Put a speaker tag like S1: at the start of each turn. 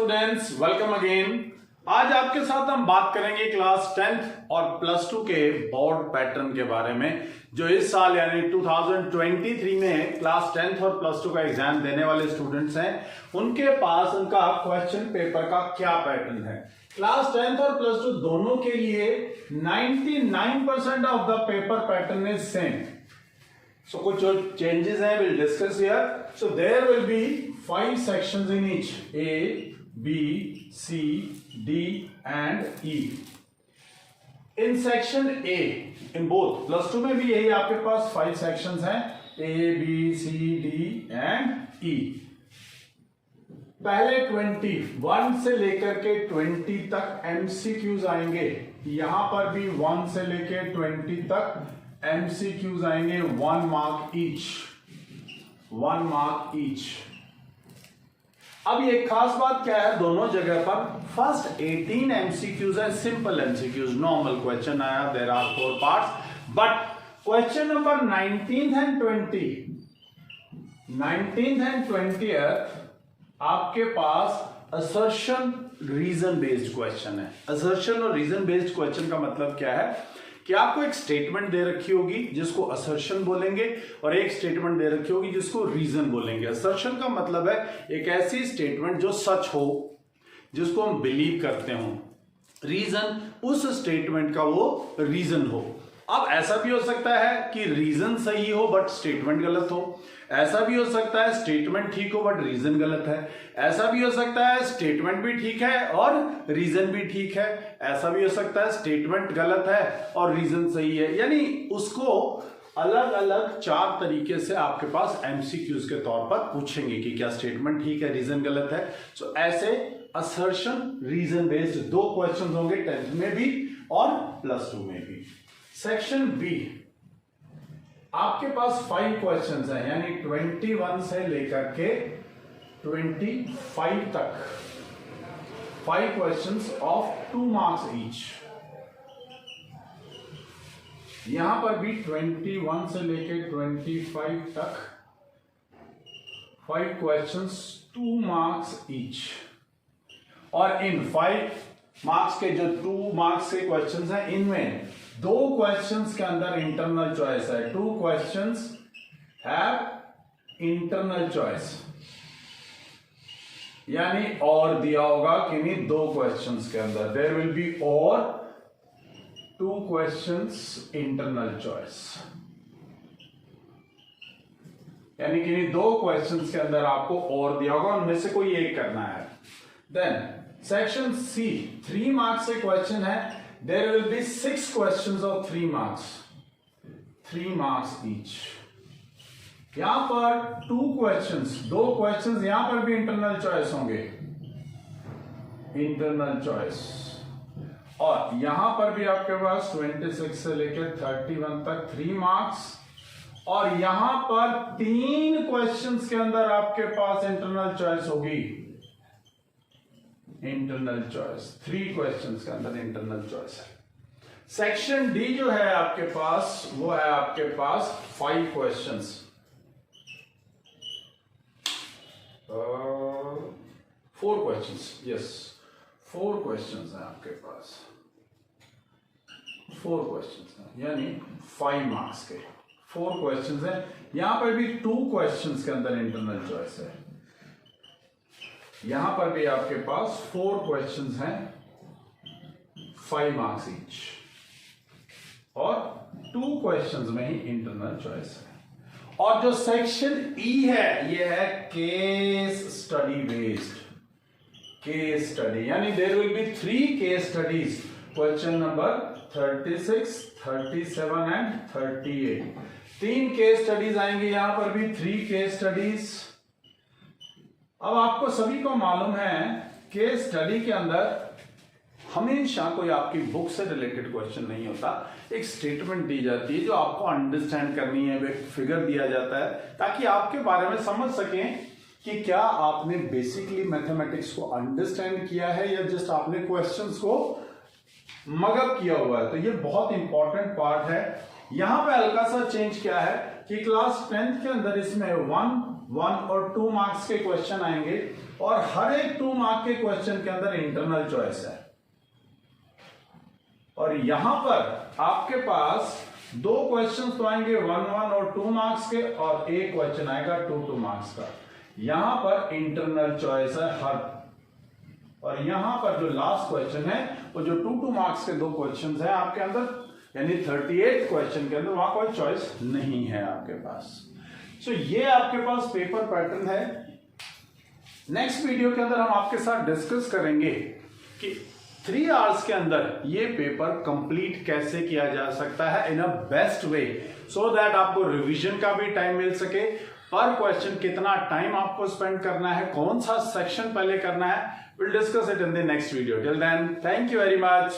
S1: Students, welcome again. आज आपके साथ हम बात करेंगे क्लास 10th और प्लस 2 के बोर्ड पैटर्न के बारे में, जो इस साल यानी 2023 में क्लास 10th और प्लस 2 का एग्जाम देने वाले स्टूडेंट्स हैं, उनके पास उनका क्वेश्चन पेपर का क्या पैटर्न है। क्लास 10th और प्लस 2 दोनों के लिए 99% of the paper pattern is same. So कुछ जो changes हैं we'll discuss here. So there will be 5 sections in each: A, B, C, D and E. In section A, in both plus 2 में भी यही आपके पास 5 sections हैं, A, B, C, D and E. पहले 21 से लेकर के 20 तक MCQs आएंगे, यहां पर भी 1 से लेकर 20 तक MCQs आएंगे, 1 मार्क ईच। अब ये खास बात क्या है, दोनों जगह पर फर्स्ट 18 MCQs है सिंपल MCQs, नॉर्मल क्वेश्चन आया, there are 4 parts, but question number 19th and 20th आपके पास असर्शन रीजन बेस्ड क्वेश्चन है। असर्शन और रीजन बेस्ड क्वेश्चन का मतलब क्या है कि आपको एक स्टेटमेंट दे रखी होगी जिसको असर्शन बोलेंगे और एक स्टेटमेंट दे रखी होगी जिसको रीजन बोलेंगे। असर्शन का मतलब है एक ऐसी स्टेटमेंट जो सच हो, जिसको हम बिलीव करते हो। रीजन उस स्टेटमेंट का वो रीजन हो। अब ऐसा भी हो सकता है कि रीजन सही हो बट स्टेटमेंट गलत हो, ऐसा भी हो सकता है स्टेटमेंट ठीक हो बट रीजन गलत है, ऐसा भी हो सकता है स्टेटमेंट भी ठीक है और रीजन भी ठीक है, ऐसा भी हो सकता है स्टेटमेंट गलत है और रीजन सही है। यानी उसको अलग अलग 4 तरीके से आपके पास MCQs के तौर पर पूछेंगे कि क्या स्टेटमेंट ठीक है, रीजन गलत है। सो ऐसे असर्शन रीजन बेस्ड 2 क्वेश्चन होंगे 10th में भी और प्लस 2 में भी। सेक्शन बी आपके पास 5 क्वेश्चंस हैं, यानी 21 से लेकर के 25 तक 5 क्वेश्चंस ऑफ 2 मार्क्स ईच। यहां पर भी 21 से लेकर 25 तक 5 क्वेश्चंस 2 मार्क्स ईच। और इन 5 मार्क्स के जो 2 मार्क्स के क्वेश्चंस हैं, इनमें 2 क्वेश्चंस के अंदर इंटरनल चॉइस है। 2 क्वेश्चंस हैव इंटरनल चॉइस, यानी और दिया होगा किन्हीं 2 क्वेश्चंस के अंदर। देयर विल बी और 2 क्वेश्चंस इंटरनल चॉइस, यानी किन्हीं 2 क्वेश्चंस के अंदर आपको और दिया होगा, उनमें से कोई एक करना है। देन सेक्शन सी 3 मार्क्स से क्वेश्चन है। There will be 6 questions of 3 marks each. यहां पर 2 क्वेश्चंस यहां पर भी इंटरनल चॉइस होंगे, इंटरनल चॉइस। और यहां पर भी आपके पास 26 से लेकर 31 तक 3 मार्क्स, और यहां पर 3 क्वेश्चंस के अंदर आपके पास इंटरनल चॉइस होगी, इंटरनल चॉइस। 3 क्वेश्चंस के अंदर इंटरनल चॉइस है। सेक्शन डी जो है आपके पास, वो है आपके पास 5 क्वेश्चंस, 4 क्वेश्चंस, यस 4 क्वेश्चंस हैं आपके पास, 4 क्वेश्चंस हैं, यानी 5 मार्क्स के 4 क्वेश्चंस हैं। यहां पर भी 2 क्वेश्चंस के अंदर इंटरनल चॉइस है। यहां पर भी आपके पास 4 क्वेश्चंस हैं, 5 मार्क्स ईच, और 2 क्वेश्चंस में ही इंटरनल चॉइस है। और जो सेक्शन ई है, ये है case study based, case study, यानी there will be 3 case studies, question number 36, 37 and 38। 3 case studies आएंगे, यहां पर भी 3 केस स्टडीज। अब आपको सभी को मालूम है कि स्टडी के अंदर हमेशा कोई आपकी बुक से रिलेटेड क्वेश्चन नहीं होता, एक स्टेटमेंट दी जाती है जो आपको अंडरस्टैंड करनी है, एक फिगर दिया जाता है ताकि आपके बारे में समझ सकें कि क्या आपने बेसिकली मैथमेटिक्स को अंडरस्टैंड किया है या जस्ट आपने क्वेश्चंस को मगअप किया हुआ है। तो ये बहुत इंपॉर्टेंट पार्ट है। यहां पे हल्का सा चेंज क्या है कि क्लास 10th के अंदर इसमें 1 1 और 2 मार्क्स के क्वेश्चन आएंगे और हर एक 2 मार्क के क्वेश्चन के अंदर इंटरनल चॉइस है। और यहां पर आपके पास 2 क्वेश्चन तो आएंगे 1 और 2 मार्क्स के और एक क्वेश्चन आएगा 2 मार्क्स का। यहां पर इंटरनल चॉइस है हर, और यहां पर जो लास्ट क्वेश्चन है वो जो 2 मार्क्स के 2 क्वेश्चन है आपके अंदर, यानी 38 क्वेश्चन के अंदर वहां कोई चॉइस नहीं है आपके पास। सो ये आपके पास पेपर पैटर्न है। नेक्स्ट वीडियो के अंदर हम आपके साथ डिस्कस करेंगे कि 3 आवर्स के अंदर ये पेपर कंप्लीट कैसे किया जा सकता है in a best way, so that आपको रिवीजन का भी टाइम मिल सके। पर क्वेश्चन कितना टाइम आपको स्पेंड करना है, कौन सा सेक्शन पहले करना है, will discuss it in the next video. Till then, thank you very much.